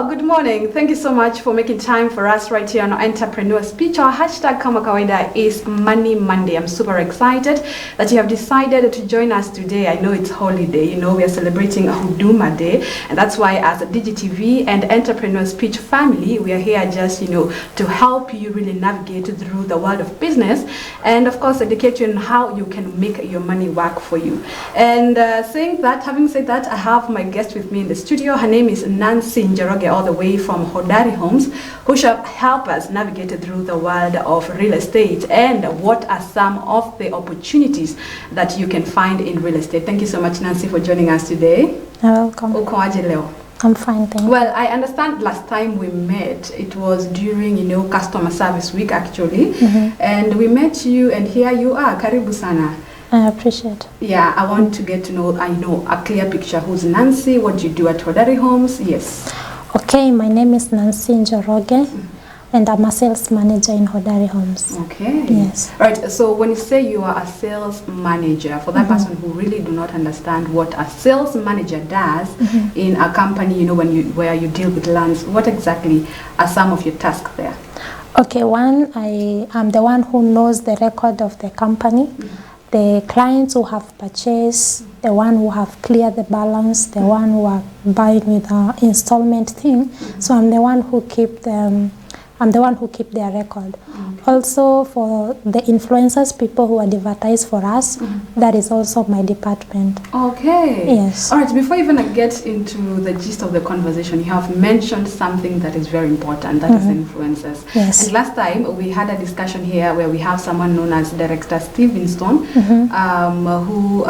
good morning. Thank you so much for making time for us right here on Entrepreneur Speech. Our hashtag kama kawaida is Money Monday. I'm super excited that you have decided to join us today. I know it's holiday, you know, we are celebrating a Huduma Day, and that's why as a DigiTV and Entrepreneur Speech family, we are here just, you know, to help you really navigate through the world of business and of course educate you on how you can make your money work for you. And having said that, I have my guest with me in the studio. Her name is Nancy Njoroge, all the way from Hodari Homes, who shall help us navigate through the world of real estate and what are some of the opportunities that you can find in real estate. Thank you so much, Nancy, for joining us today. You're welcome. Ukoaje leo? I'm fine, thank you. Well, I understand last time we met, it was during, you know, customer service week actually, and we met you, and here you are. Karibu sana. I appreciate. Yeah, I want to get to know, a clear picture. Who's Nancy? What do you do at Hodari Homes? Yes. Okay, my name is Nancy Njoroge, and I'm a sales manager in Hodari Homes. Okay. Yes. Right. So when you say you are a sales manager, for that person who really do not understand what a sales manager does in a company, you know, where you deal with lands, what exactly are some of your tasks there? Okay, I am the one who knows the record of the company. The clients who have purchased, the one who have cleared the balance, the one who are buying with an installment thing. So I'm the one who keep them. I'm the one who keep their record. Also for the influencers, people who advertise for us, that is also my department. Okay. Yes. All right, before even I get into the gist of the conversation, you have mentioned something that is very important, that is influencers. Yes. And last time we had a discussion here where we have someone known as Director Stevenson, who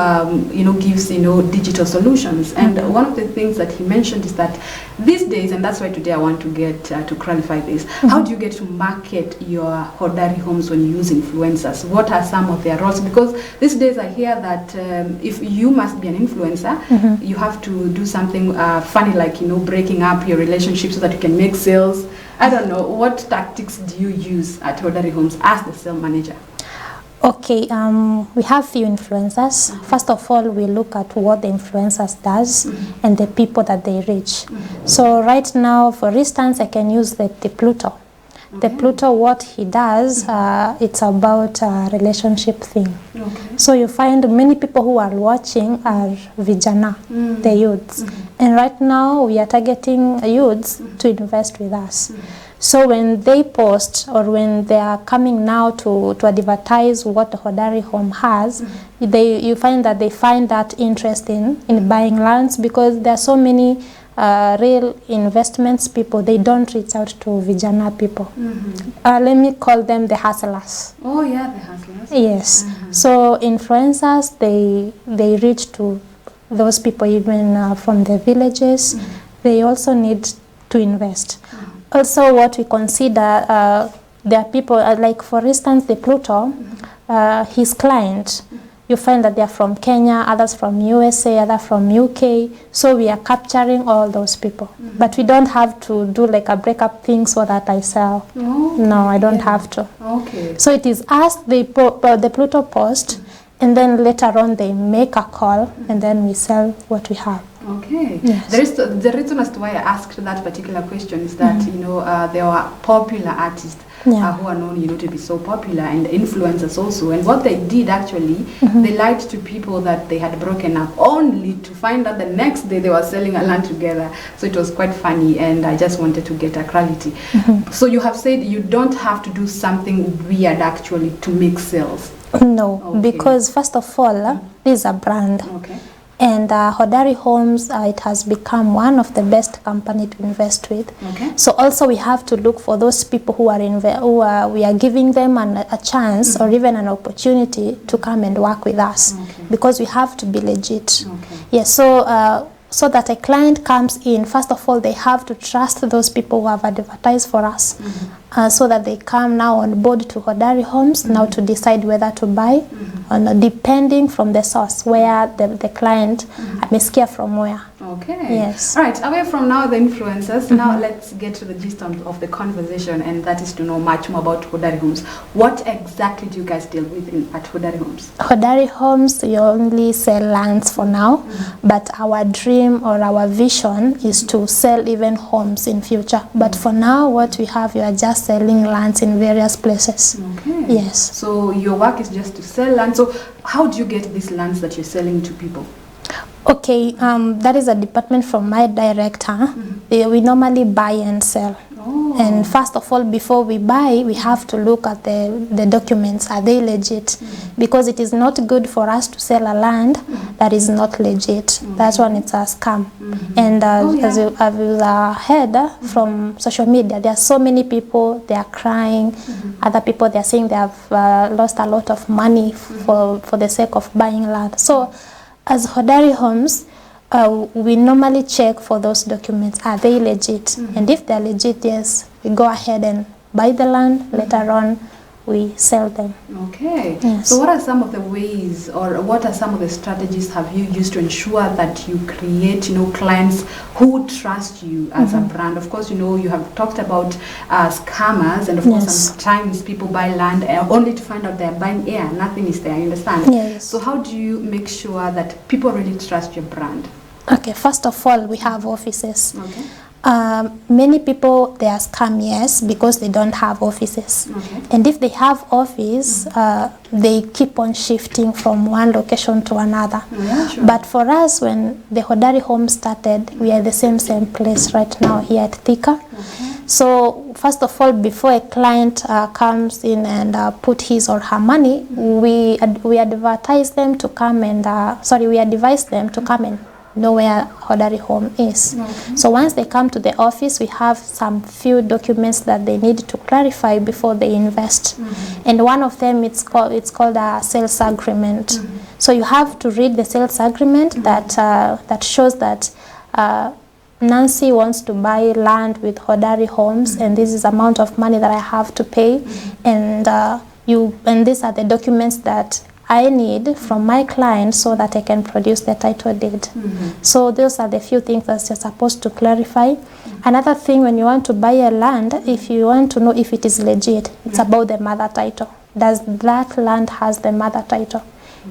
you know, gives, you know, digital solutions. And one of the things that he mentioned is that these days, and that's why today I want to get to clarify this, how do you get to market your Hodari Homes when you use influencers? What are some of their roles? Because these days I hear that if you must be an influencer, you have to do something funny, like, you know, breaking up your relationship so that you can make sales. I don't know, what tactics do you use at Hodari Homes as the sales manager? Okay, we have few influencers. First of all, we look at what the influencers does and the people that they reach. So right now, for instance, I can use the Pluto. The Pluto, what he does, it's about a relationship thing. So you find many people who are watching are vijana, the youths. And right now, we are targeting youths to invest with us. So when they post or when they are coming now to advertise what the Hodari Home has, you find that they find that interest in buying lands, because there are so many real investments people, they don't reach out to vijana people. Let me call them the hustlers. Oh yeah, the hustlers. Yes. So influencers, they reach to those people even from the villages. They also need to invest. Also, what we consider, there are people, like for instance, the Pluto, his client, you find that they are from Kenya, others from USA, others from UK. So we are capturing all those people. But we don't have to do like a breakup thing so that I sell. No, I don't have to. Okay. So it is us, the Pluto post, and then later on they make a call, and then we sell what we have. Okay. Yes. The reason as to why I asked that particular question is that, you know, there are popular artists who are known, you know, to be so popular, and influencers also. And what they did actually, they lied to people that they had broken up, only to find out the next day they were selling a land together. So it was quite funny, and I just wanted to get a clarity. So you have said you don't have to do something weird actually to make sales. No, because first of all, this is a brand. Okay. And Hodari Homes, it has become one of the best company to invest with. Okay. So also we have to look for those people who are we are giving them a chance or even an opportunity to come and work with us, because we have to be legit. Yes. So that a client comes in, first of all, they have to trust those people who have advertised for us. so that they come now on board to Hodari Homes now to decide whether to buy, depending from the source where the client amesikia from where. Okay. Yes. All right. Away from now the influencers, now let's get to the gist of the conversation, and that is to know much more about Hodari Homes. What exactly do you guys deal with at Hodari Homes? Hodari Homes, we only sell lands for now, but our dream or our vision is to sell even homes in future. But for now, what we have, we are just selling lands in various places. Okay. Yes. So your work is just to sell land. So how do you get these lands that you're selling to people? Okay, that is a department from my director. We normally buy and sell. Oh. And first of all, before we buy, we have to look at the documents. Are they legit? Because it is not good for us to sell a land that is not legit. That's when it's a scam. And as you have heard from social media, there are so many people, they are crying. Other people, they are saying they have lost a lot of money for the sake of buying land. So as Hodari Homes, we normally check for those documents. Are they legit? And if they're legit, yes, we go ahead and buy the land. Later on, we sell them. Okay. Yes. So what are some of the ways, or what are some of the strategies have you used to ensure that you create, clients who trust you as a brand? Of course, you have talked about scammers, and of course, sometimes people buy land only to find out they're buying air. Nothing is there, you understand? Yes. So how do you make sure that people really trust your brand? Okay, first of all, we have offices. Okay. Many people, they are scam, yes, because they don't have offices. Okay. And if they have office, they keep on shifting from one location to another. Yeah, sure. But for us, when the Hodari Home started, we are the same place right now here at Thika. Okay. So first of all, before a client comes in and put his or her money, we advise them to come and we advise them to come and know where Hodari Home is. Okay. So once they come to the office, we have some few documents that they need to clarify before they invest. And one of them, it's called a sales agreement. So you have to read the sales agreement that shows that Nancy wants to buy land with Hodari Homes, and this is the amount of money that I have to pay, and these are the documents that I need from my client so that I can produce the title deed. So those are the few things that you're supposed to clarify. Another thing, when you want to buy a land, if you want to know if it is legit, it's about the mother title. Does that land has the mother title?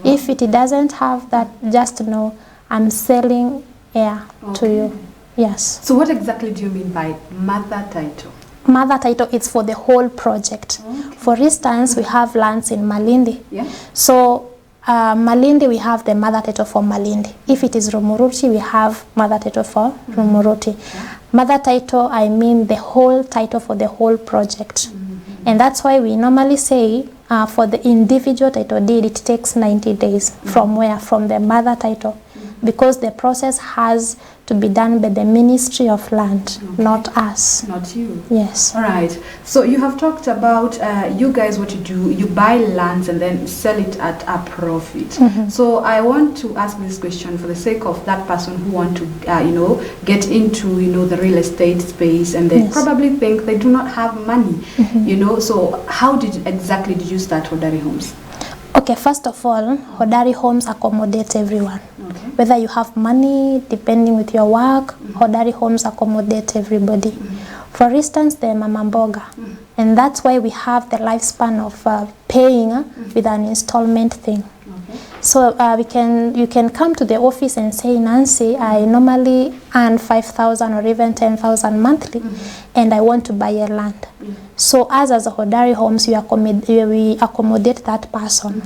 If it doesn't have that, just know I'm selling air to you. Yes. So what exactly do you mean by mother title? Mother title is for the whole project. Okay. For instance, we have lands in Malindi. Yeah. So Malindi, we have the mother title for Malindi. If it is Rumuruti, we have mother title for Rumuruti. Yeah. Mother title, I mean the whole title for the whole project. And that's why we normally say for the individual title deed, it takes 90 days. From where? From the mother title. Because the process has to be done by the Ministry of Land, not us. Not you. Yes. All right. So you have talked about you guys, what you do, you buy lands and then sell it at a profit. So I want to ask this question for the sake of that person who want to, get into, the real estate space, and they probably think they do not have money, So how exactly did you start Hodari Homes? Okay, first of all, Hodari Homes accommodate everyone. Okay. Whether you have money, depending with your work, Hodari Homes accommodate everybody. For instance, the mama mboga. And that's why we have the lifespan of paying with an installment thing. Okay. So you can come to the office and say, Nancy, I normally earn 5,000 or even 10,000 monthly, and I want to buy a land. So as a Hodari Homes, we accommodate that person.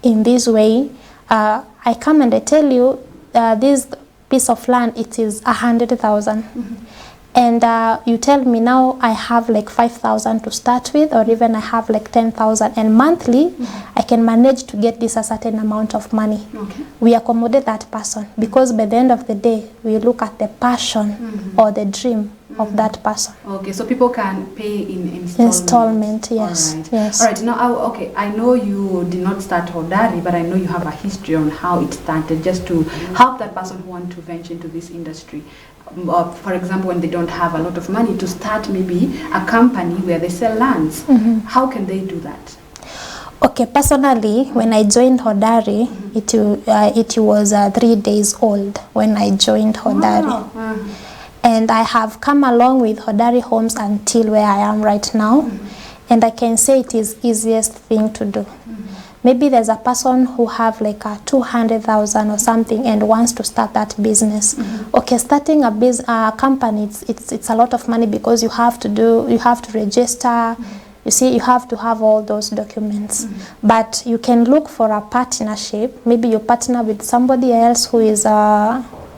In this way, I come and I tell you, this piece of land, it is 100,000. And you tell me now I have like 5,000 to start with, or even I have like 10,000, and monthly I can manage to get this a certain amount of money. Okay. We accommodate that person, because by the end of the day we look at the passion or the dream of that person. Okay, so people can pay in installment. Yes. All right. Yes. All right. Now, I know you did not start Hodari, but I know you have a history on how it started, just to help that person who want to venture into this industry. For example, when they don't have a lot of money to start maybe a company where they sell lands, how can they do that? Okay, personally, when I joined Hodari, it was 3 days old when I joined Hodari. Wow. And I have come along with Hodari Homes until where I am right now. And I can say it is easiest thing to do. Maybe there's a person who have like a 200,000 or something and wants to start that business. Okay, starting a company, it's a lot of money because you have to register. You see, you have to have all those documents. But you can look for a partnership. Maybe you partner with somebody else who is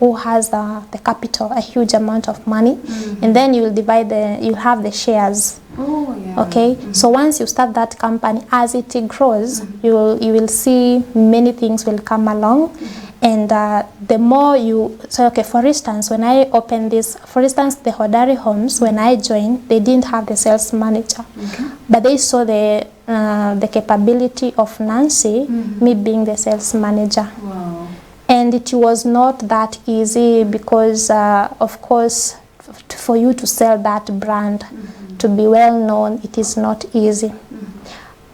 who has the capital, a huge amount of money, and then you'll have the shares. Oh, yeah. Okay, so once you start that company, as it grows, you will see many things will come along. And the more okay, for instance, when I opened this, for instance, the Hodari Homes, when I joined, they didn't have the sales manager. But they saw the capability of Nancy, me being the sales manager. Wow. And it was not that easy because, of course, for you to sell that brand, to be well known, it is not easy.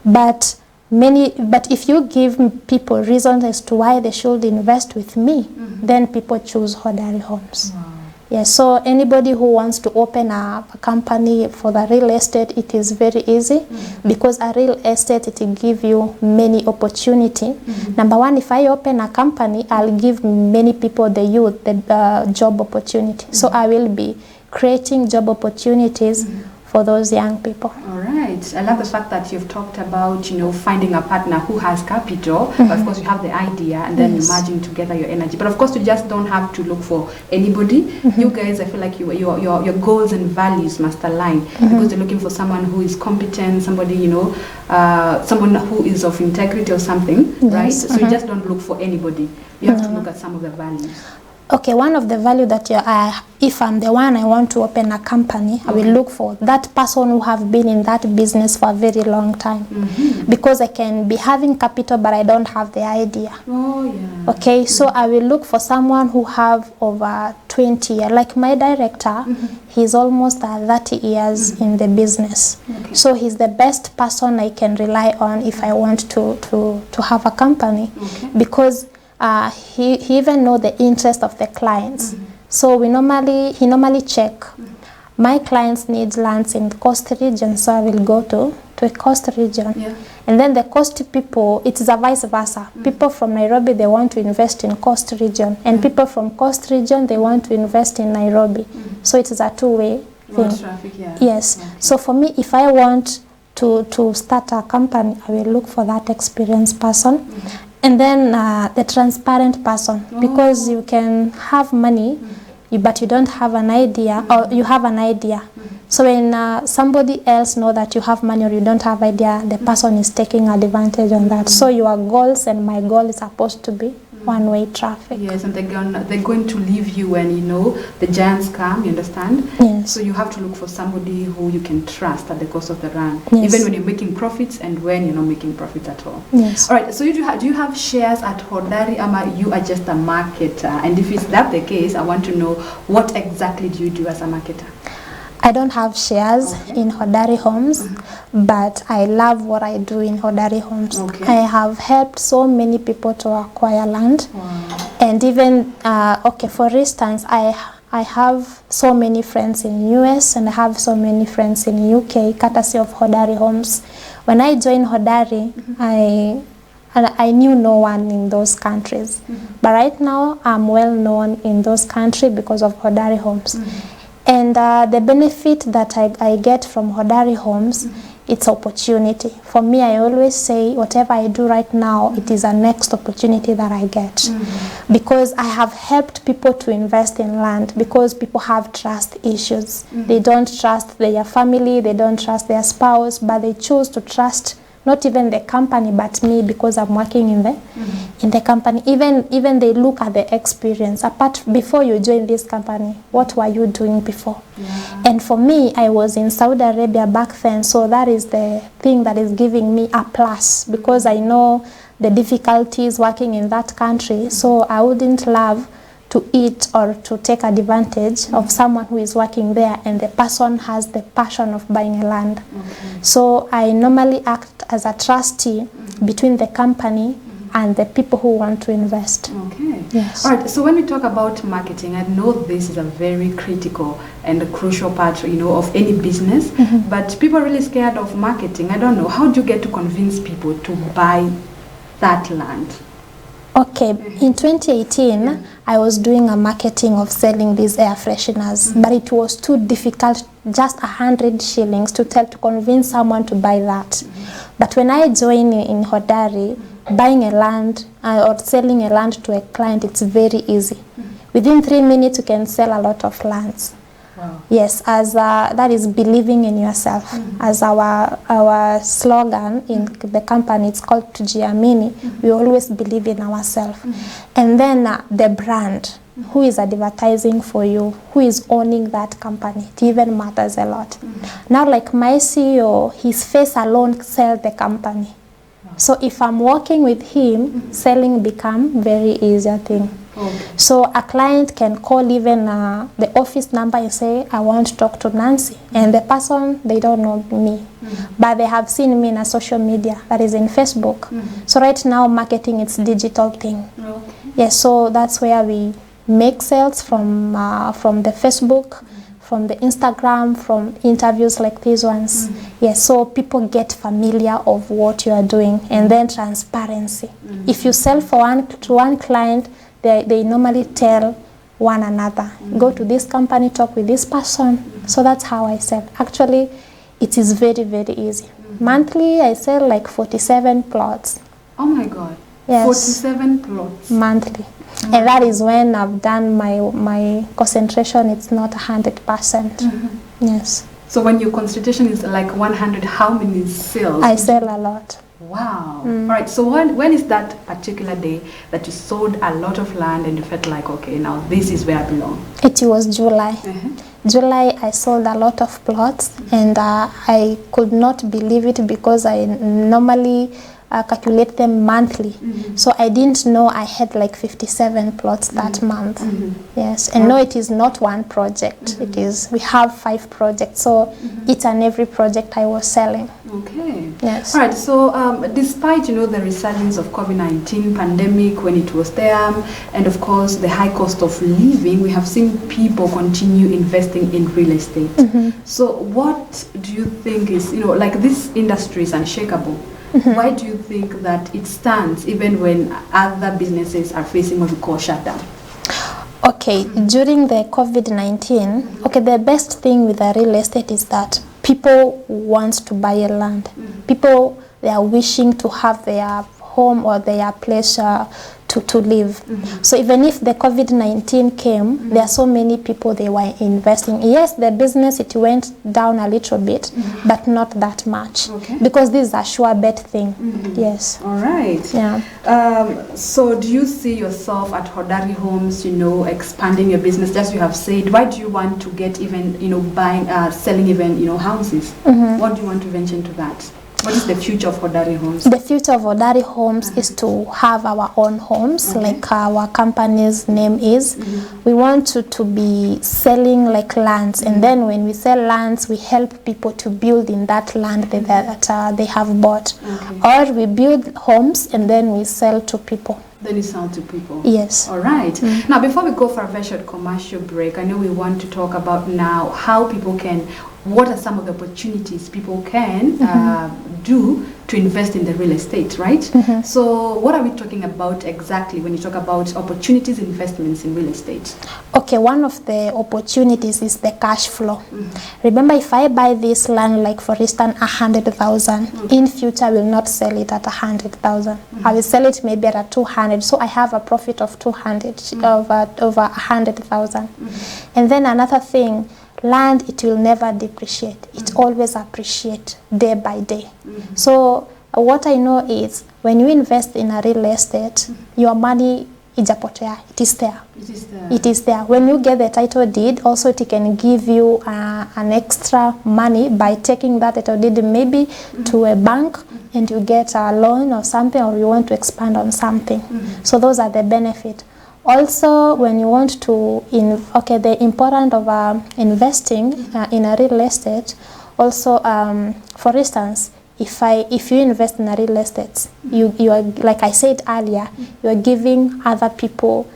But if you give people reasons as to why they should invest with me, then people choose Hodari Homes. Wow. Yeah, so anybody who wants to open a company for the real estate, it is very easy because a real estate, it will give you many opportunity. Number one, if I open a company, I'll give many people, the youth, the job opportunity. So I will be creating job opportunities for those young people. All right. I love the fact that you've talked about, finding a partner who has capital, but of course you have the idea and then you merging together your energy. But of course you just don't have to look for anybody. You guys, I feel like your goals and values must align because you're looking for someone who is competent, somebody, someone who is of integrity or something, right? So you just don't look for anybody. You have to look at some of the values. Okay, one of the value that if I'm the one I want to open a company, I will look for that person who have been in that business for a very long time. Because I can be having capital, but I don't have the idea. Oh, yeah. Okay, so I will look for someone who have over 20 years. Like my director, he's almost 30 years in the business. Okay. So he's the best person I can rely on if I want to have a company. Because he even know the interest of the clients. So he normally check. My clients need lands in the coast region, so I will go to a coast region. Yeah. And then the coast people, it is a vice versa. People from Nairobi, they want to invest in coast region. And people from coast region, they want to invest in Nairobi. So it is a two-way thing. Traffic, yeah. Yes. Okay. So for me, if I want to start a company, I will look for that experienced person. And then the transparent person, because you can have money, but you don't have an idea, or you have an idea. So when somebody else know that you have money or you don't have idea, the person is taking advantage on that. So your goals and my goal is supposed to be one-way traffic. Yes, and they're going to leave you when the giants come, you understand? Yes. So you have to look for somebody who you can trust at the cost of the run, Yes. even when you're making profits and when you're not making profits at all. Yes. All right, so do you have shares at Hodari, or you are just a marketer? And if it's that the case, I want to know what exactly do you do as a marketer? I don't have shares in Hodari Homes, but I love what I do in Hodari Homes. Okay. I have helped so many people to acquire land. Wow. And even, for instance, I have so many friends in US and I have so many friends in UK, courtesy of Hodari Homes. When I joined Hodari, I knew no one in those countries. But right now, I'm well known in those countries because of Hodari Homes. And the benefit that I get from Hodari Homes, it's opportunity. For me, I always say whatever I do right now, it is a next opportunity that I get. Because I have helped people to invest in land because people have trust issues. They don't trust their family, they don't trust their spouse, but they choose to trust not even the company, but me, because I'm working in the company. Even they look at the experience. Apart, before you join this company, what were you doing before? Yeah. And for me, I was in Saudi Arabia back then, so that is the thing that is giving me a plus, because I know the difficulties working in that country. So I wouldn't love to eat or to take advantage of someone who is working there and the person has the passion of buying a land. So I normally act as a trustee between the company and the people who want to invest. Okay. Yes. All right. So when we talk about marketing, I know this is a very critical and a crucial part, of any business. But people are really scared of marketing. I don't know. How do you get to convince people to buy that land? Okay, in 2018, I was doing a marketing of selling these air fresheners, but it was too difficult, just 100 shillings to convince someone to buy that. But when I joined in Hodari, buying a land or selling a land to a client, it's very easy. Within 3 minutes, you can sell a lot of lands. Wow. Yes, as that is believing in yourself. As our slogan in the company, it's called Tujiamini. We always believe in ourselves. And then the brand, who is advertising for you, who is owning that company, it even matters a lot. Now, like my CEO, his face alone sells the company. So if I'm working with him, selling become very easy thing. Okay. So a client can call even the office number and say, I want to talk to Nancy. And the person, they don't know me. But they have seen me in a social media, that is in Facebook. So right now, marketing, it's digital thing. Okay. Yes, so that's where we make sales from the Facebook, from the Instagram, from interviews like these ones. Yes, so people get familiar of what you are doing. And then transparency. If you sell to one client, they normally tell one another, go to this company, talk with this person. So that's how I sell. Actually, it is very, very easy. Monthly, I sell like 47 plots. Oh my God. Yes. 47 plots. Monthly. And that is when I've done my concentration, it's not 100%. Yes. So when your concentration is like 100, how many sales? I sell a lot. Wow. All right. So when is that particular day that you sold a lot of land and you felt like, okay, now this is where I belong? It was July. July, I sold a lot of plots, and I could not believe it because I normally calculate them monthly. So I didn't know I had like 57 plots that month. Yes, and no, it is not one project. It is, we have 5 projects. So each and every project I was selling. Okay. Yes. All right. So despite, the resurgence of COVID-19 pandemic when it was there, and of course the high cost of living, we have seen people continue investing in real estate. So what do you think is, like this industry is unshakable? Why do you think that it stands even when other businesses are facing what we call shutdown? Okay, during the COVID-19, okay, the best thing with the real estate is that people want to buy a land. People, they are wishing to have their home or their place to live. So even if the COVID-19 came, there are so many people, they were investing. Yes, the business, it went down a little bit, but not that much. Okay. Because this is a sure bet thing. Yes. All right. Yeah. So do you see yourself at Hodari Homes, expanding your business? As you have said, why do you want to get even, buying, selling even, houses? What do you want to venture into that? What is the future of Hodari Homes? The future of Hodari Homes is to have our own homes, like our company's name is. We want to be selling like lands, and then when we sell lands, we help people to build in that land that they have bought. Or we build homes and then we sell to people. Then you sell to people? Yes. All right. Now, before we go for a very short commercial break, I know we want to talk about now how people can, what are some of the opportunities people can do to invest in the real estate, right? So what are we talking about exactly when you talk about opportunities, investments in real estate? Okay, one of the opportunities is the cash flow. Remember, if I buy this land, like for instance, 100,000, in future I will not sell it at 100,000. I will sell it maybe at 200. So I have a profit of 200 over 100,000. And then another thing, land, it will never depreciate. It always appreciate day by day. So What I know is when you invest in a real estate, your money ijapotea. It is there. It is there. When you get the title deed, also it can give you an extra money by taking that title deed maybe to a bank, and you get a loan or something, or you want to expand on something. So those are the benefits. Also, when you want to, the importance of investing in a real estate, also, for instance, if you invest in a real estate, you are, like I said earlier, you are giving other people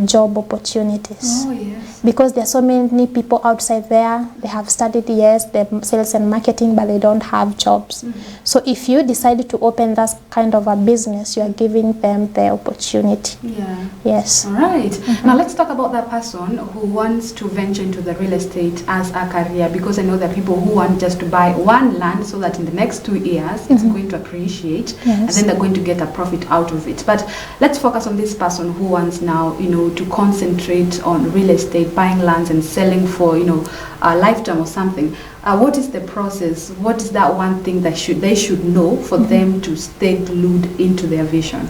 job opportunities. Oh, yes. Because there are so many people outside there, they have studied, the sales and marketing, but they don't have jobs. So if you decide to open that kind of a business, you are giving them the opportunity. Yeah. Yes. All right. Now let's talk about that person who wants to venture into the real estate as a career, because I know there are people who want just to buy one land so that in the next 2 years it's going to appreciate, and then they're going to get a profit out of it. But let's focus on this person who wants now, to concentrate on real estate, buying lands and selling for, a lifetime or something. What is the process? What is that one thing that they should know for them to stay glued into their vision?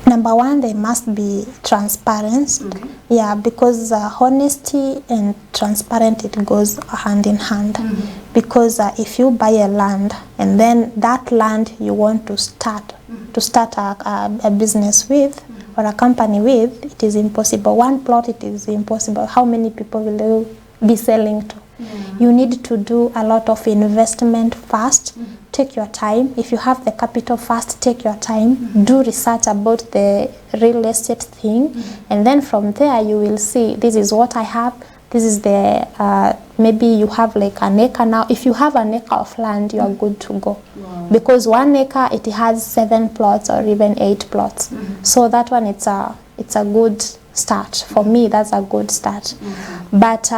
Number one, they must be transparent. Okay. Yeah, because honesty and transparent, it goes hand in hand. Because if you buy a land and then that land you want to start a business with, or a company with, it is impossible. One plot, it is impossible. How many people will you be selling to? You need to do a lot of investment first. Take your time. If you have the capital first, take your time. Do research about the real estate thing. And then from there, you will see, this is what I have. This is the, maybe you have like an acre now. If you have an acre of land, you are good to go. Wow. Because 1 acre, it has 7 plots or even 8 plots. So that one, it's a good start. For me, that's a good start. But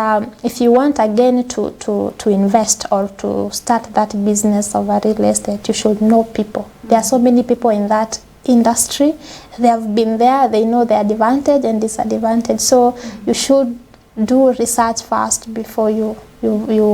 if you want again to invest or to start that business of a real estate, you should know people. There are so many people in that industry. They have been there. They know the advantage and disadvantage. So you should do research first before you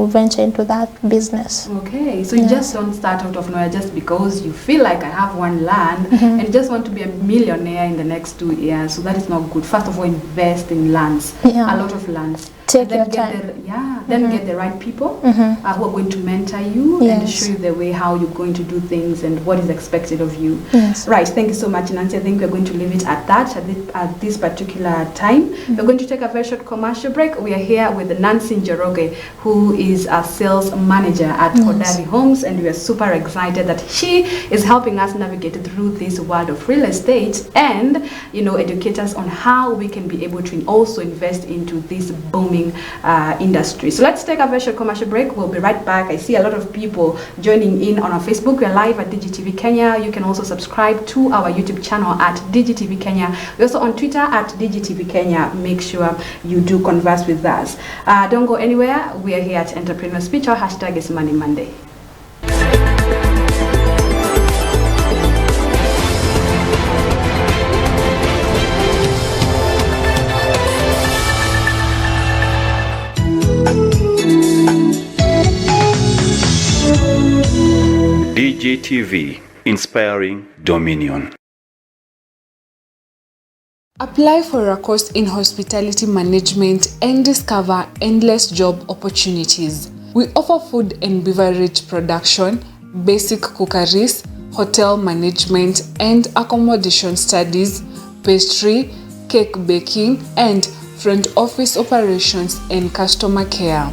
venture into that business. Okay, so you just don't start out of nowhere just because you feel like I have one land and just want to be a millionaire in the next 2 years. So that is not good. First of all, invest in lands, a lot of lands. Take your time. Then get the right people who are going to mentor you and show you the way how you're going to do things and what is expected of you. Yes. Right, thank you so much, Nancy. I think we're going to leave it at that at this particular time. We're going to take a very short commercial break. We are here with Nancy Njoroge, who is a sales manager at Hodari Homes, and we are super excited that she is helping us navigate through this world of real estate and educate us on how we can be able to also invest into this booming industry. So let's take a very short commercial break. We'll be right back. I see a lot of people joining in on our Facebook. We're live at DigiTV Kenya. You can also subscribe to our YouTube channel at DigiTV Kenya. We're also on Twitter at DigiTV Kenya. Make sure you do converse with us. Don't go anywhere. We are here at Entrepreneur Speech. Our hashtag is Money Monday. DGTV, inspiring dominion. Apply for a course in hospitality management and discover endless job opportunities. We offer food and beverage production, basic cookeries, hotel management and accommodation studies, pastry, cake baking, and front office operations and customer care.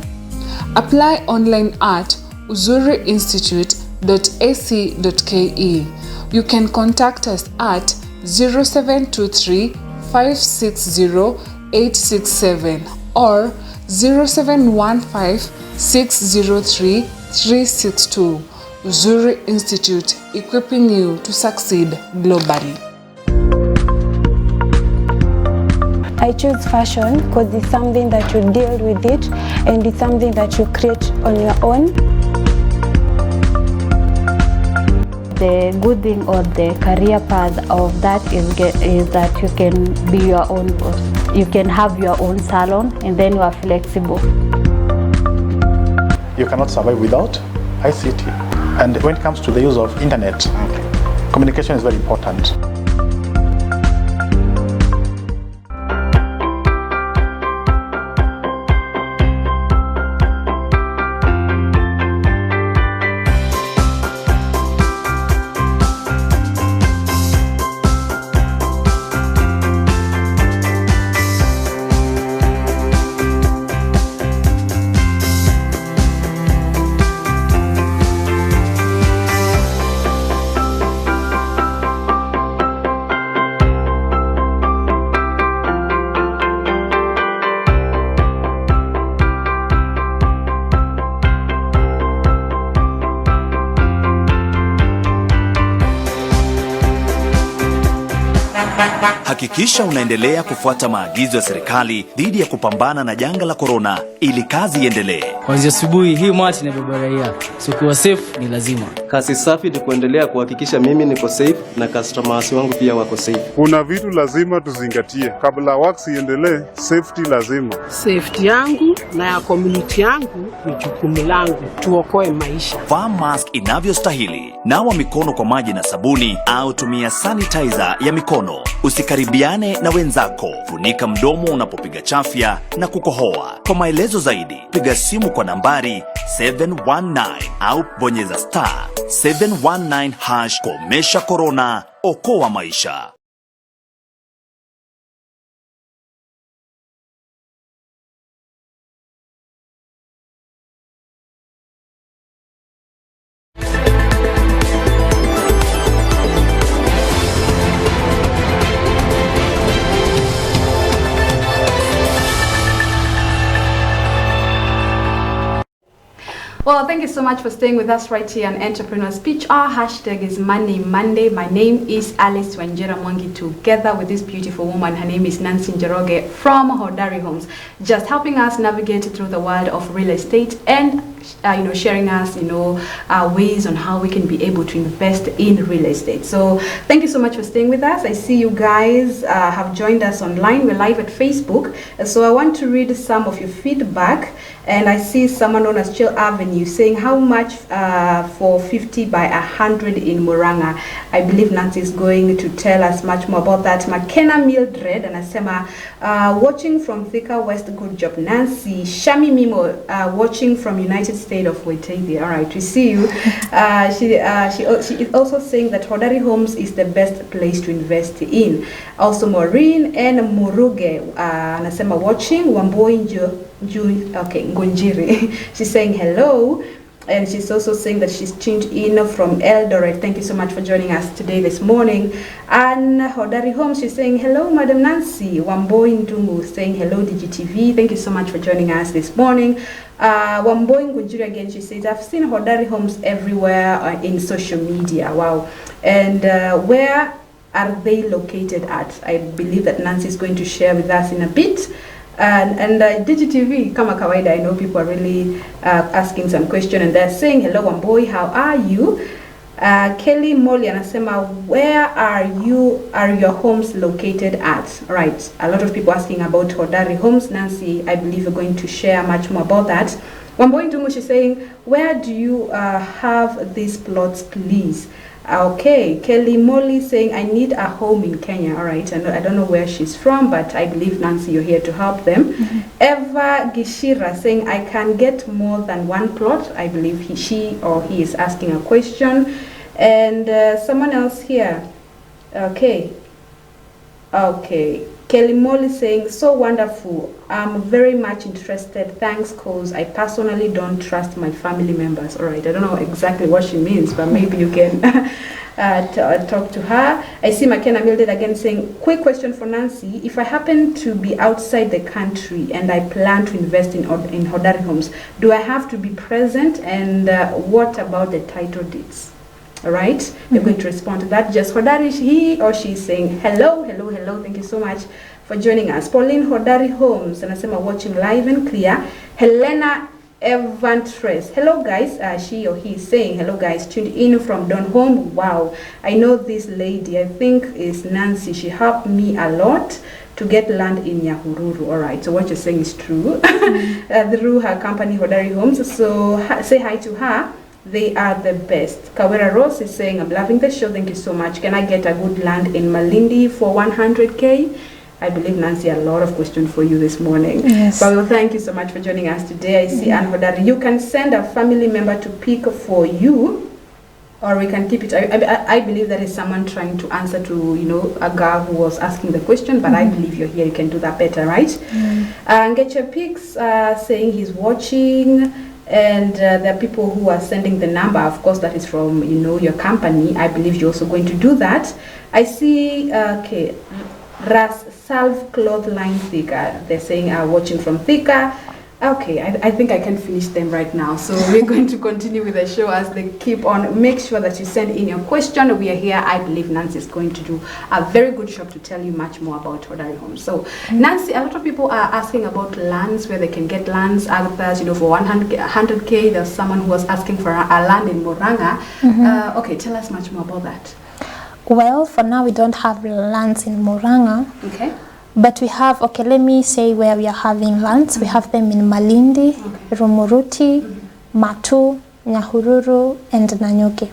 Apply online at uzuriinstitute.ac.ke. You can contact us at 0723 560 867 or 0715 603 362. Uzuri Institute, equipping you to succeed globally. I choose fashion because it's something that you deal with it and it's something that you create on your own. The good thing or the career path of that is that you can be your own boss. You can have your own salon and then you are flexible. You cannot survive without ICT. And when it comes to the use of internet, communication is very important. Hakikisha unaendelea kufuata maagizo ya serikali dhidi ya kupambana na janga la corona ili kazi iendelee. Kuanzia asubuhi hii mati na baba raia. So kuwa safe ni lazima. Kazi safi ni kuendelea kuhakikisha mimi niko safe na customers wangu pia wako safe. Kuna vitu lazima tuzingatie kabla works iendelee. Safety lazima. Safety yangu na ya community yangu ni jukumu langu. Tuokoe maisha. Vaa mask inavyostahili. Nawa mikono kwa maji na sabuni au tumia sanitizer ya mikono. Usikaribiane na wenzako. Funika mdomo unapopiga chafya na kukohoa. Kwa maelezo zaidi, piga simu kwa nambari 719 au bonyeza *719#. Komesha corona, okoa maisha. Well, thank you so much for staying with us right here on Entrepreneur Speech. Our hashtag is Money Monday. My name is Alice Wanjeh, together with this beautiful woman. Her name is Nancy Njoroge from Hodari Homes, just helping us navigate through the world of real estate and sharing us, ways on how we can be able to invest in real estate. So thank you so much for staying with us. I see you guys have joined us online. We're live at Facebook. So I want to read some of your feedback. And I see someone known as Chill Avenue saying how much for 50 by 100 in Muranga. I believe Nancy is going to tell us much more about that. McKenna Mildred and Asema watching from Thika West. Good job, Nancy. Shami Mimo watching from United States of Wetavia. All right, we see you. She is also saying that Hodari Homes is the best place to invest in. Also Maureen and Muruge Anasema watching Wamboinjo. Okay, Ngunjiri. She's saying hello, and she's also saying that she's tuned in from Eldoret. Thank you so much for joining us today this morning. And Hodari Homes, she's saying hello, Madam Nancy. Wamboi Ndungu saying hello, DGTV. Thank you so much for joining us this morning. Wamboi Ngunjiri again, she says I've seen Hodari Homes everywhere in social media. Wow. And where are they located at? I believe that Nancy is going to share with us in a bit. And DGTV, kama kawaida, I know people are really asking some question, and they're saying, hello Wamboi, how are you? Kelly Molly anasema, where are your homes located at? All right, a lot of people asking about Hodari Homes. Nancy, I believe you're going to share much more about that. Wamboi Ndumu, she's saying, where do you have these plots, please? Okay, Kelly Molly saying, I need a home in Kenya. All right, I don't know where she's from, but I believe, Nancy, you're here to help them. Eva Gishira saying, I can get more than one plot. I believe she or he is asking a question. And someone else here. Okay. Kelly Molly saying, so wonderful. I'm very much interested. Thanks, cause I personally don't trust my family members. All right, I don't know exactly what she means, but maybe you can talk to her. I see McKenna Mildred again saying, quick question for Nancy. If I happen to be outside the country and I plan to invest in Hodari Homes, do I have to be present? And what about the title deeds? All right, they're going to respond to that. Just Hodari, he or she is saying hello. Thank you so much for joining us. Pauline Hodari Homes, and I'm watching live and clear. Helena Evantres, hello guys. She or he is saying hello guys, tuned in from Don Home. Wow, I know this lady. I think is Nancy. She helped me a lot to get land in Nyahururu. All right, so what you're saying is true. Through her company Hodari Homes. So say hi to her. They are the best. Kawera Rose is saying, I'm loving the show. Thank you so much. Can I get a good land in Malindi for 100K? I believe, Nancy, a lot of questions for you this morning. Yes. But well, thank you so much for joining us today. I see Anne Hodari. You can send a family member to pick for you, or we can keep it. I believe that is someone trying to answer to, you know, a girl who was asking the question, but I believe you're here. You can do that better, right? And get your picks saying he's watching. And there are people who are sending the number. Of course, that is from, you know, your company. I believe you're also going to do that. I see, okay, Ras Salve Cloth Line Thika. They're saying watching from Thika. Okay, I think I can finish them right now. So we're going to continue with the show as they keep on. Make sure that you send in your question. We are here. I believe Nancy is going to do a very good job to tell you much more about Hodari Homes. So Nancy, a lot of people are asking about lands, where they can get lands. Others, you know, for 100K, there's someone who was asking for a land in Murang'a. Okay, tell us much more about that. Well, for now, we don't have lands in Murang'a. Okay. But we have, okay, let me say where we are having lands. We have them in Malindi, Rumuruti, Matu, Nyahururu, and Nanyuki.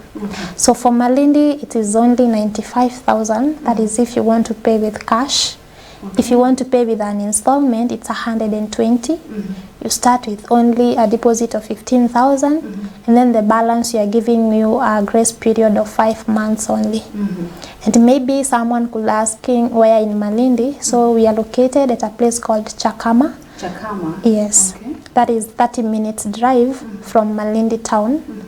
So for Malindi, it is only 95,000. That is if you want to pay with cash. If you want to pay with an installment, it's 120. You start with only a deposit of 15,000, and then the balance we are giving you a grace period of 5 months only. And maybe someone could asking where in Malindi. So we are located at a place called Chakama. Chakama. Yes, okay. That is 30 minutes drive from Malindi town.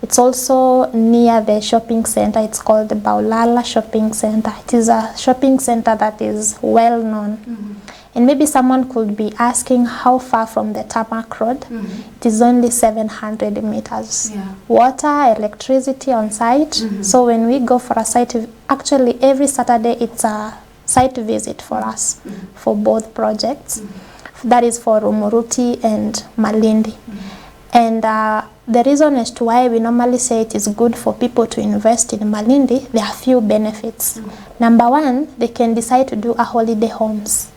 It's also near the shopping center. It's called the Baulala Shopping Center. It is a shopping center that is well known. And maybe someone could be asking how far from the tarmac road. It is only 700 meters. Water, electricity on site. So when we go for a site, actually every Saturday it's a site visit for us for both projects. That is for Rumuruti and Malindi. And the reason as to why we normally say it is good for people to invest in Malindi, there are few benefits. Number one, they can decide to do a holiday homes.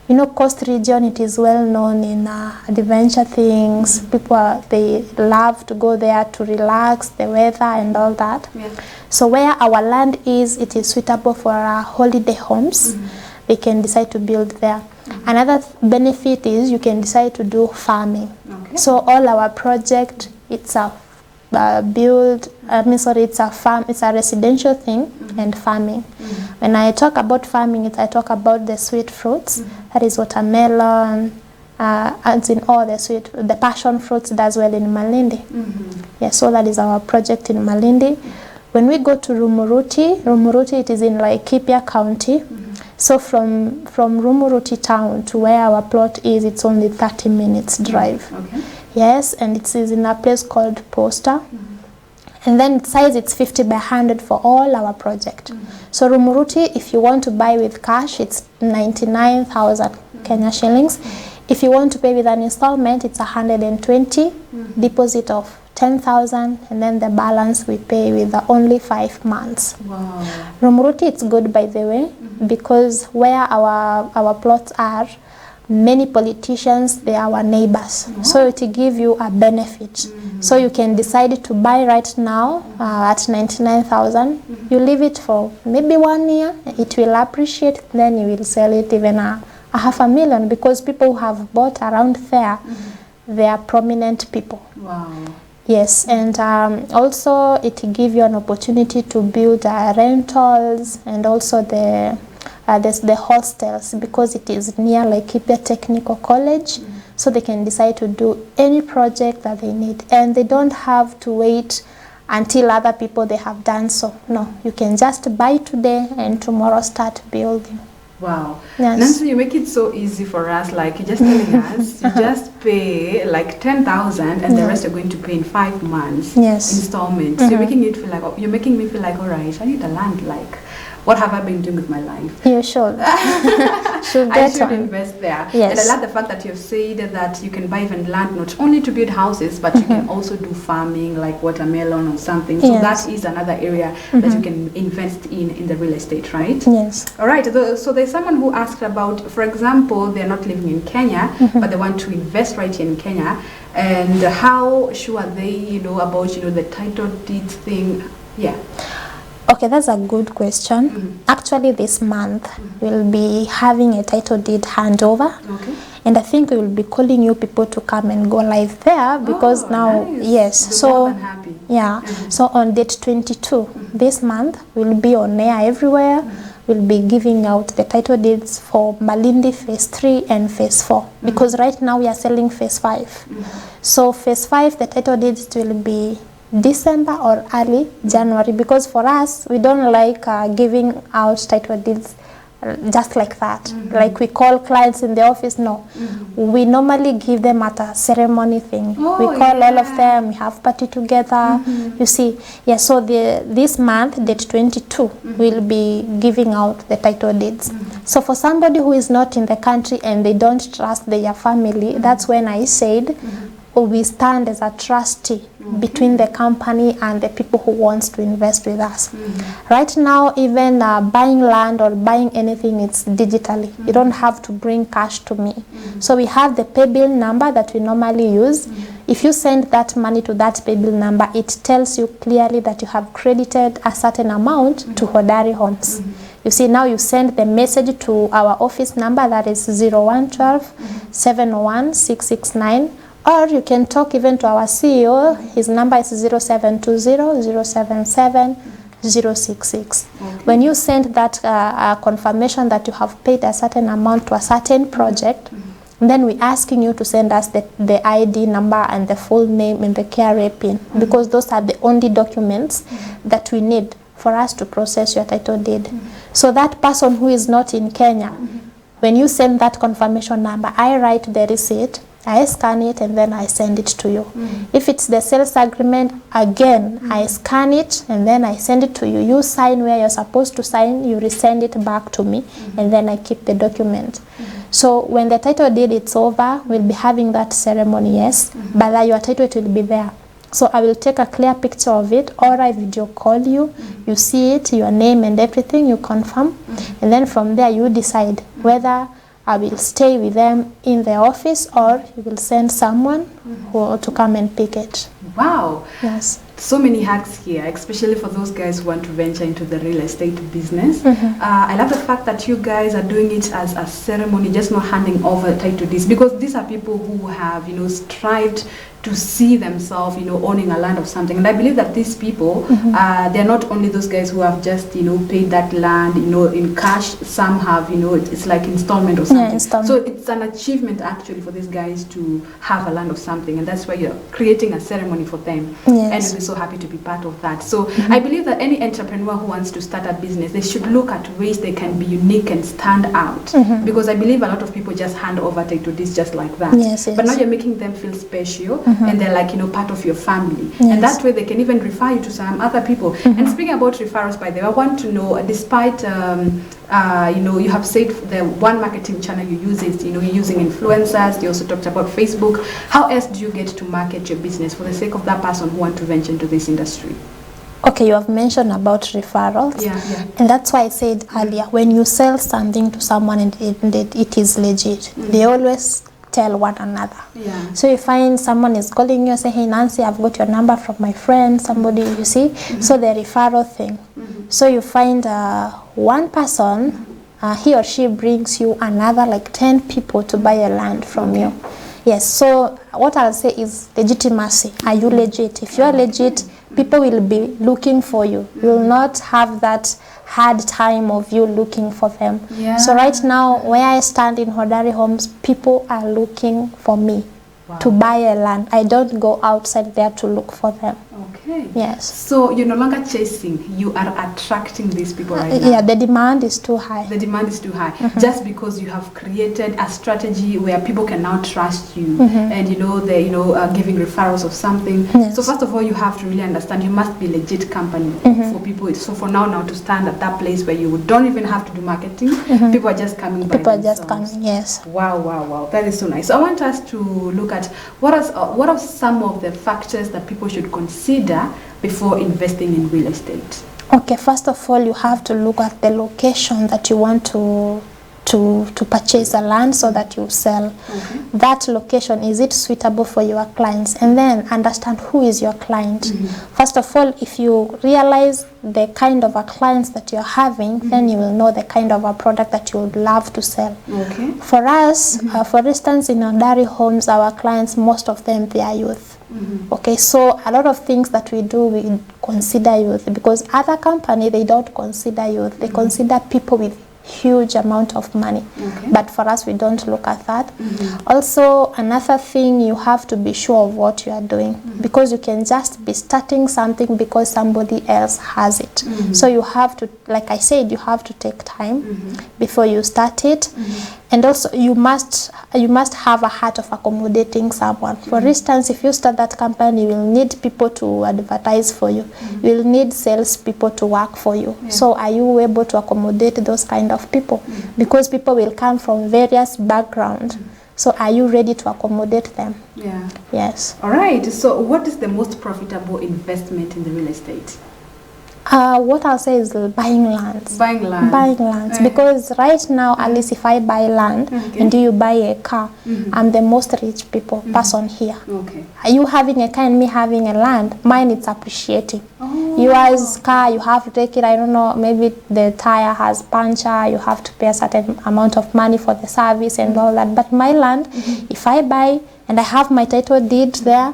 You know, Coast region, it is well known in adventure things. People, they love to go there to relax, the weather and all that. So where our land is, it is suitable for holiday homes. They can decide to build there. Another benefit is you can decide to do farming. So all our project, it's a it's a farm, it's a residential thing and farming. When I talk about farming, I talk about the sweet fruits. That is watermelon, and in all the passion fruits does well in Malindi. Yeah, so that is our project in Malindi. When we go to Rumuruti, it is in Laikipia County. So from Rumuruti town to where our plot is, it's only 30 minutes drive. Yes, and it is in a place called Posta. And then size it's 50 by 100 for all our project. So Rumuruti, if you want to buy with cash, it's 99,000 Kenya shillings. If you want to pay with an installment, it's 120, deposit of 10,000, and then the balance we pay with only 5 months. Wow. Rumuruti, it's good, by the way, because where our plots are, many politicians, they are our neighbors. So it will give you a benefit. So you can decide to buy right now at 99,000. You leave it for maybe 1 year. It will appreciate. Then you will sell it even a 500,000, because people who have bought around there, they are prominent people. Wow. Yes, and also it will give you an opportunity to build rentals and also the hostels, because it is near Laikipia Technical College, so they can decide to do any project that they need, and they don't have to wait until other people they have done so. No, you can just buy today and tomorrow start building. Wow. Yes. Nancy, you make it so easy for us. Like, you're just telling us, you just pay like 10,000 and the rest are going to pay in 5 months installments. You're making me feel like, all right, I need a land like what have I been doing with my life? You should. I should on. invest there. Yes. And I love the fact that you've said that you can buy even land not only to build houses, but you can also do farming like watermelon or something. So Yes. that is another area that you can invest in the real estate, right? Yes. All right. So there's someone who asked about, for example, they're not living in Kenya, but they want to invest right here in Kenya. And how sure are they, about, the title deed thing? Yeah. Okay, that's a good question. Actually, this month we'll be having a title deed handover. Okay. And I think we will be calling you people to come and go live there because now, nice. yes. Be So, more than happy. yeah. So on date 22, this month, we'll be on air everywhere. We'll be giving out the title deeds for Malindi Phase 3 and Phase 4 because right now we are selling Phase 5. So Phase 5, the title deeds will be December or early January because for us, we don't like giving out title deeds just like that. Like we call clients in the office, no. We normally give them at a ceremony thing. We call all of them, we have party together. You see, yeah, so this month, date 22, we'll be giving out the title deeds. So for somebody who is not in the country and they don't trust their family, that's when I said, we stand as a trustee between the company and the people who wants to invest with us. Right now, even buying land or buying anything, it's digitally. You don't have to bring cash to me. So we have the pay bill number that we normally use. If you send that money to that pay bill number, it tells you clearly that you have credited a certain amount to Hodari Homes. You see, now you send the message to our office number, that is 0112 701 669. Or you can talk even to our CEO. His number is 0720-077-066. When you send that confirmation that you have paid a certain amount to a certain project, then we're asking you to send us the ID number and the full name and the KRA PIN, because those are the only documents that we need for us to process your title deed. So that person who is not in Kenya, when you send that confirmation number, I write the receipt, I scan it, and then I send it to you. If it's the sales agreement, again, I scan it, and then I send it to you. You sign where you're supposed to sign, you resend it back to me, and then I keep the document. So when the title deed is over, we'll be having that ceremony, yes, but your title it will be there. So I will take a clear picture of it, or I video call you, you see it, your name and everything, you confirm, and then from there you decide whether I will stay with them in the office or you will send someone to come and pick it. Wow. Yes. So many hacks here, especially for those guys who want to venture into the real estate business. I love the fact that you guys are doing it as a ceremony, just not handing over the title deeds, because these are people who have, strived to see themselves, owning a land of something. And I believe that these people, they're not only those guys who have just, paid that land, in cash. Some have, it's like installment or something. Yeah, installment. So it's an achievement actually for these guys to have a land of something, and that's why you're creating a ceremony for them. Yes. And we're so happy to be part of that. So I believe that any entrepreneur who wants to start a business, they should look at ways they can be unique and stand out. Because I believe a lot of people just hand over title deeds just like that. Yes, yes. But now you're making them feel special, and they're like, part of your family. Yes. And that way they can even refer you to some other people. And speaking about referrals, by the way, I want to know, despite, you have said the one marketing channel you use is, you're using influencers. You also talked about Facebook. How else do you get to market your business for the sake of that person who wants to venture into this industry? Okay, you have mentioned about referrals. Yeah. And that's why I said earlier, when you sell something to someone and it is legit, they always tell one another. Yeah. So you find someone is calling you and say, hey Nancy, I've got your number from my friend, somebody, you see. So the referral thing. So you find one person, he or she brings you another like 10 people to buy a land from you. Yes, so what I'll say is legitimacy. Are you legit? If you're legit, people will be looking for you. You will not have that hard time of you looking for them. Yeah. So right now, where I stand in Hodari Homes, people are looking for me. to buy a land. I don't go outside there to look for them. Okay. Yes. So you're no longer chasing, you are attracting these people right now. Yeah, the demand is too high. The demand is too high. Just because you have created a strategy where people can now trust you and they're giving referrals of something. Yes. So first of all, you have to really understand you must be a legit company for people. So for now to stand at that place where you don't even have to do marketing, people are just coming by People are themselves. just coming, yes. Wow. That is so nice. So I want us to look at what are some of the factors that people should consider before investing in real estate. Okay, first of all, you have to look at the location that you want to purchase a land so that you sell. That location, is it suitable for your clients? And then understand who is your client. First of all, if you realize the kind of a clients that you're having, then you will know the kind of a product that you would love to sell. Okay. For us, for instance, in Hodari Homes, our clients, most of them, they are youth. Okay, so a lot of things that we do, we consider youth, because other company, they don't consider youth. They consider people with huge amount of money. But for us, we don't look at that. Also, another thing, you have to be sure of what you are doing, because you can just be starting something because somebody else has it. So you have to, like I said, you have to take time before you start it. And also you must have a heart of accommodating someone. For instance, if you start that company, you will need people to advertise for you. You will need sales people to work for you. So are you able to accommodate those kind of people? Because people will come from various backgrounds. So are you ready to accommodate them? Yeah. Yes. All right. So what is the most profitable investment in the real estate? What I'll say is buying lands. Buying land. Buying lands. Because right now, at least if I buy land and you buy a car, I'm the most rich person here. Okay. Are you having a car and me having a land? Mine is appreciating. Yours car, you have to take it, I don't know, maybe the tire has puncture, you have to pay a certain amount of money for the service and all that. But my land, if I buy and I have my title deed there,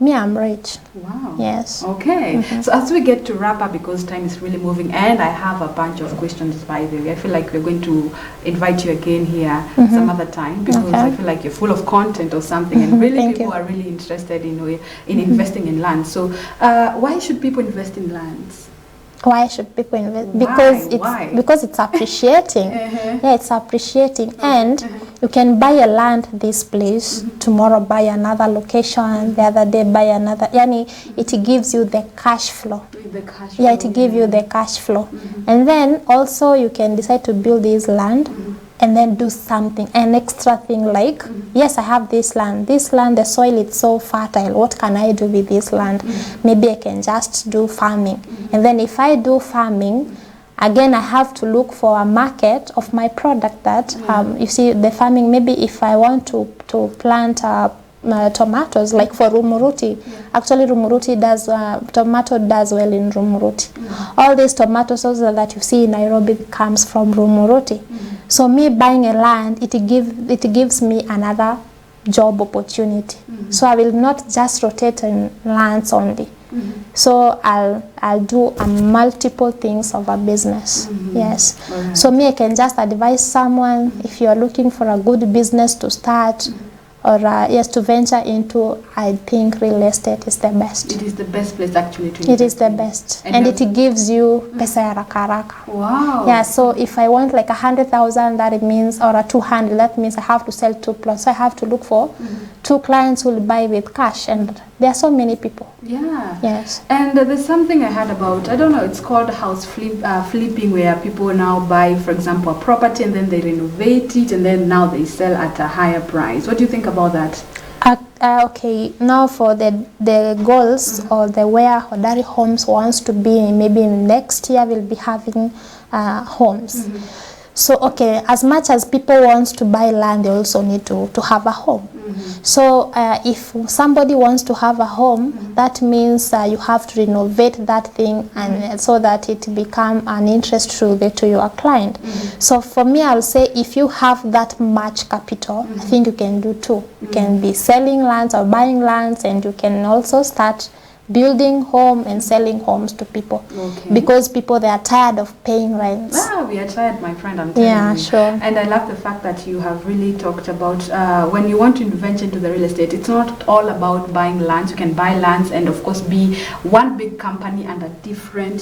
me, I'm rich. Wow. Yes. Okay. So as we get to wrap up, because time is really moving, and I have a bunch of questions, by the way, I feel like we're going to invite you again here some other time, because I feel like you're full of content or something, and really people are really interested in investing in land. So why should people invest in lands? Why should people invest? Because it's appreciating. Yeah, it's appreciating. And you can buy a land this place, tomorrow buy another location, the other day buy another. Yani, it gives you the cash flow. Yeah, it gives you the cash flow. And then also you can decide to build this land and then do something, an extra thing like, yes, I have this land. This land, the soil is so fertile. What can I do with this land? Maybe I can just do farming. And then if I do farming, again, I have to look for a market of my product that, you see, the farming, maybe if I want to plant tomatoes, like for Rumuruti. Actually, Rumuruti does, tomato does well in Rumuruti. All these tomatoes that you see in Nairobi comes from Rumuruti. So me buying a land, it gives me another job opportunity. So I will not just rotate in lands only. So I'll do multiple things of a business. Yes. So me, I can just advise someone, if you are looking for a good business to start, or yes, to venture into, I think real estate is the best. It is the best place actually to invest. It is the best. And it gives you pesa ya haraka. Wow. Yeah, so if I want like 100,000, that means, or a 200, that means I have to sell 2 plots. So I have to look for 2 clients who will buy with cash, and there are so many people. Yeah. Yes. And there's something I heard about, I don't know, it's called house flipping, where people now buy, for example, a property and then they renovate it and then now they sell at a higher price. What do you think about that? Okay, now for the goals or the where Hodari Homes wants to be, maybe next year we'll be having homes. So, okay, as much as people want to buy land, they also need to have a home. So, if somebody wants to have a home, that means you have to renovate that thing, and so that it become an interest to your client. So, for me, I'll say if you have that much capital, I think you can do 2. You can be selling lands or buying lands, and you can also start building home and selling homes to people. Okay. Because people, they are tired of paying rents. We are tired, my friend, I'm telling you. Yeah, sure. And I love the fact that you have really talked about when you want to venture into the real estate, it's not all about buying lands. You can buy lands and of course be one big company under different,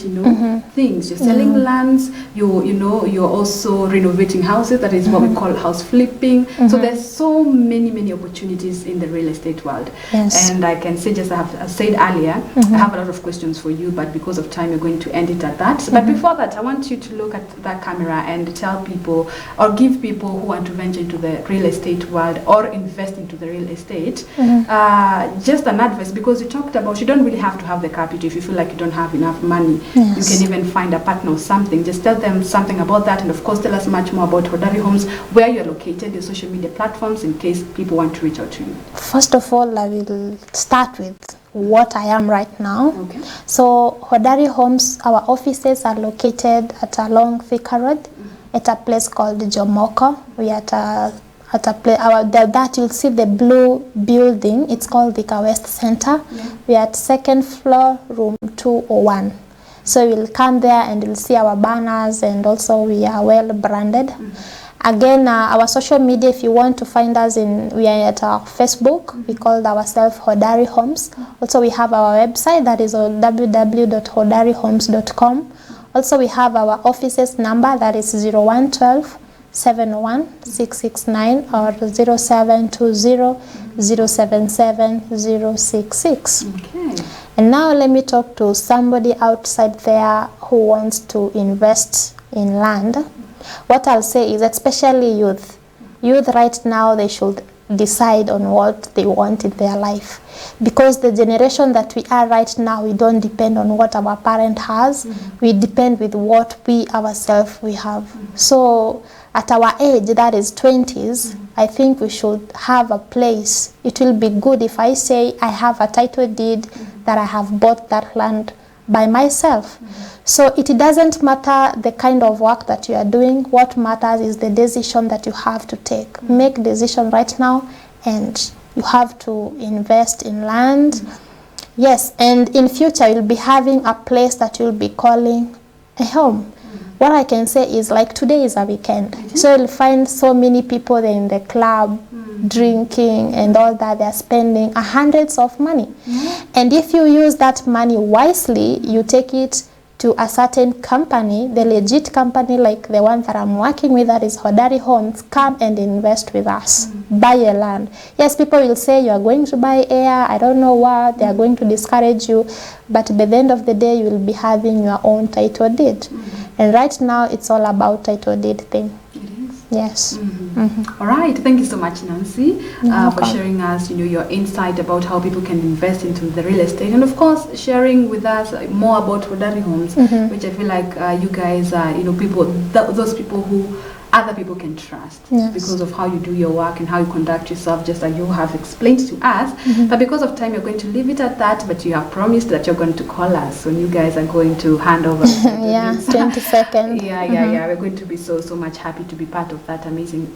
things. You're selling lands, you're also renovating houses. That is what we call house flipping. So there's so many opportunities in the real estate world. Yes. And I can say, just I have said earlier, I have a lot of questions for you, but because of time, you're going to end it at that. But before that, I want you to look at that camera and tell people or give people who want to venture into the real estate world or invest into the real estate just an advice, because you talked about you don't really have to have the capital if you feel like you don't have enough money. Yes. You can even find a partner or something. Just tell them something about that, and of course tell us much more about Hodari Homes, where you're located, your social media platforms, in case people want to reach out to you. First of all, I will start with what I am right now. Okay. So Hodari Homes, our offices are located at along Thika Road, at a place called Jomoko. We are at a place, that you'll see the blue building, it's called Thika West Center. We are at 2nd floor, room 201. So you'll come there and you'll see our banners, and also we are well branded. Again, our social media, if you want to find us, we are at our Facebook. We call ourselves Hodari Homes. Also, we have our website, that is on www.hodarihomes.com. Also, we have our offices number, that is 0112 71 669 or 0720 077 066. Okay. And now let me talk to somebody outside there who wants to invest in land. What I'll say is, especially youth right now, they should decide on what they want in their life, because the generation that we are right now, we don't depend on what our parent has. We depend with what we ourselves we have. So at our age, that is 20s, I think we should have a place. It will be good if I say I have a title deed that I have bought that land by myself. So it doesn't matter the kind of work that you are doing. What matters is the decision that you have to take. Make decision right now, and you have to invest in land. Yes, and in future you'll be having a place that you'll be calling a home. What I can say is, like, today is a weekend. So you'll find so many people in the club, drinking and all that. They're spending hundreds of money. And if you use that money wisely, you take it to a certain company, the legit company like the one that I'm working with, that is Hodari Homes, come and invest with us. Buy a land. Yes, people will say you are going to buy air, I don't know what, they are going to discourage you, but by the end of the day, you will be having your own title deed. And right now, it's all about title deed thing. It is? Yes. All right, thank you so much, Nancy, for sharing us, your insight about how people can invest into the real estate, and of course sharing with us more about Hodari Homes, which I feel like you guys are, those people who other people can trust, because of how you do your work and how you conduct yourself, just like you have explained to us. But because of time, you're going to leave it at that, but you have promised that you're going to call us when you guys are going to hand over. 20 seconds. We're going to be so much happy to be part of that amazing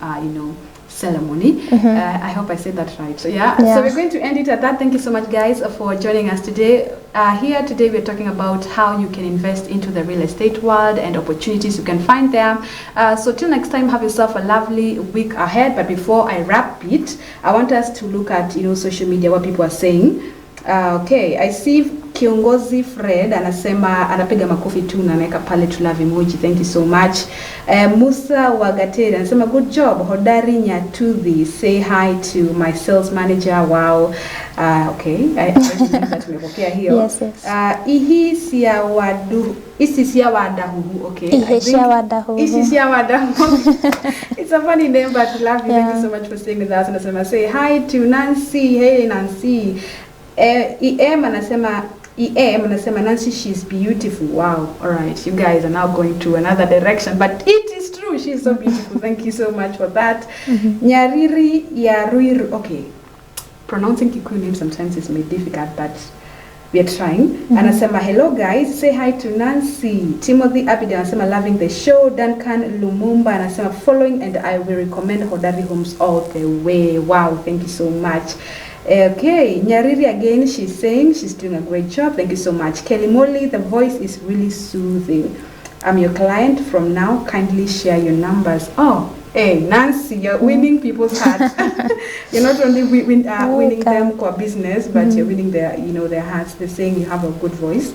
ceremony. I hope I said that right. So so we're going to end it at that. Thank you so much, guys, for joining us today. Here today we're talking about how you can invest into the real estate world and opportunities you can find there. So till next time, have yourself a lovely week ahead. But before I wrap it, I want us to look at social media, what people are saying. Okay, I see Kiongozi Fred anasema anapiga makofi tu na anaweka pale to love emoji. Thank you so much. Musa Wagateri anasema good job Hodari Nyatuthi, say hi to my sales manager. Wow. Okay, I believe that tumepokea hiyo. Yes. Isisiawadahu. Okay. Isisiawadahu. It's a funny name, but love you. Thank you so much for staying with us. Anasema say hi to Nancy. Hey Nancy. EM anasema Nancy, she's beautiful. Wow. All right, you guys are now going to another direction, but it is true, she's so beautiful. Thank you so much for that. Nyariri Yaruiru. Okay, pronouncing Kikuyu names sometimes is made difficult, but we are trying. Anasema hello guys, say hi to Nancy. Timothy Abida anasema loving the show. Duncan Lumumba anasema following, and I will recommend Hodari Homes all the way. Wow, thank you so much. Okay, Nyariri again, she's saying she's doing a great job. Thank you so much. Kelly Molly, the voice is really soothing. I'm your client from now. Kindly share your numbers. Oh, hey, Nancy, you're winning people's hearts. You're not only winning them for business, but you're winning their, their hearts. They're saying you have a good voice.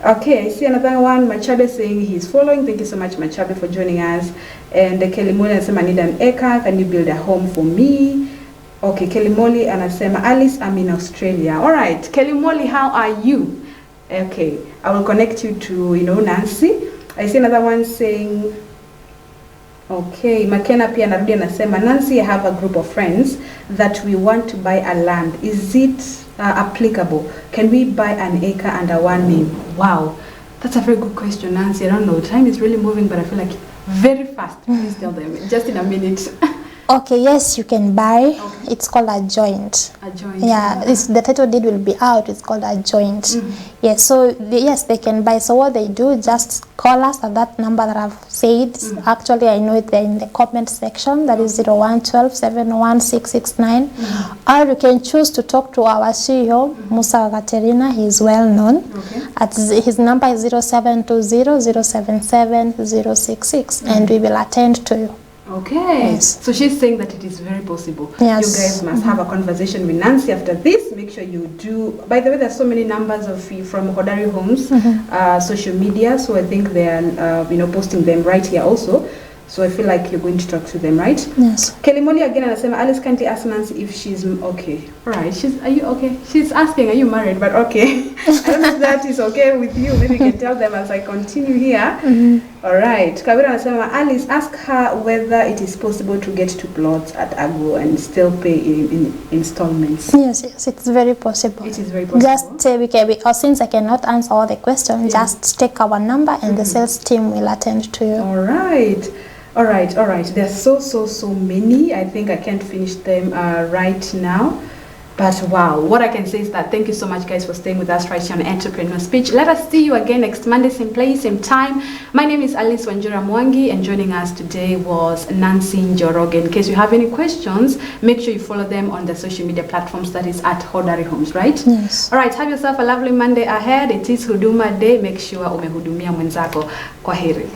Okay, I see another one. Machabe saying he's following. Thank you so much, Machabe, for joining us. And Kelly Molly anasema, I need an acre. Can you build a home for me? Okay, Kelly Molly anasema, Alice, I'm in Australia. All right, Kelly Molly, how are you? Okay, I will connect you to, Nancy. I see another one saying, okay, McKenna pia narudi anasema, Nancy, I have a group of friends that we want to buy a land. Is it applicable? Can we buy an acre under one name? Wow, that's a very good question, Nancy. I don't know, time is really moving, but I feel like very fast. Please tell them, just in a minute. Okay, yes, you can buy. Okay. It's called a joint. A joint. Yeah, the title deed will be out. It's called a joint. Yes, so yes, they can buy. So what they do, just call us at that number that I've said. Actually, I know it there in the comment section. That is 0112 71669. Or you can choose to talk to our CEO, Musa Wakaterina. He is well known. Okay. His number is 0720 077 066, and we will attend to you. Okay, yes. So she's saying that it is very possible. Yes. You guys must have a conversation with Nancy after this. Make sure you do. By the way, there's so many numbers of from Hodari Homes social media, so I think they are posting them right here also. So I feel like you're going to talk to them, right? Yes. Kelly Molly again anasema, Alice, can't you ask Nancy if she's okay? All right. Are you okay? She's asking, are you married? But okay. I don't know if that is okay with you. Maybe you can tell them as I continue here. All right. Kawira anasema, Alice, ask her whether it is possible to get 2 plots at Agro and still pay in installments. Yes, it's very possible. It is very possible. Just since I cannot answer all the questions, just take our number and the sales team will attend to you. All right. All right. There's so many. I think I can't finish them right now. But wow, what I can say is that thank you so much, guys, for staying with us right here on Entrepreneur Speech. Let us see you again next Monday, same place, same time. My name is Alice Wanjeh, and joining us today was Nancy Njoroge. In case you have any questions, make sure you follow them on the social media platforms. That is at Hodari Homes, right? Yes. All right, have yourself a lovely Monday ahead. It is Huduma Day. Make sure umehudumia mwenzako. Kwaheri.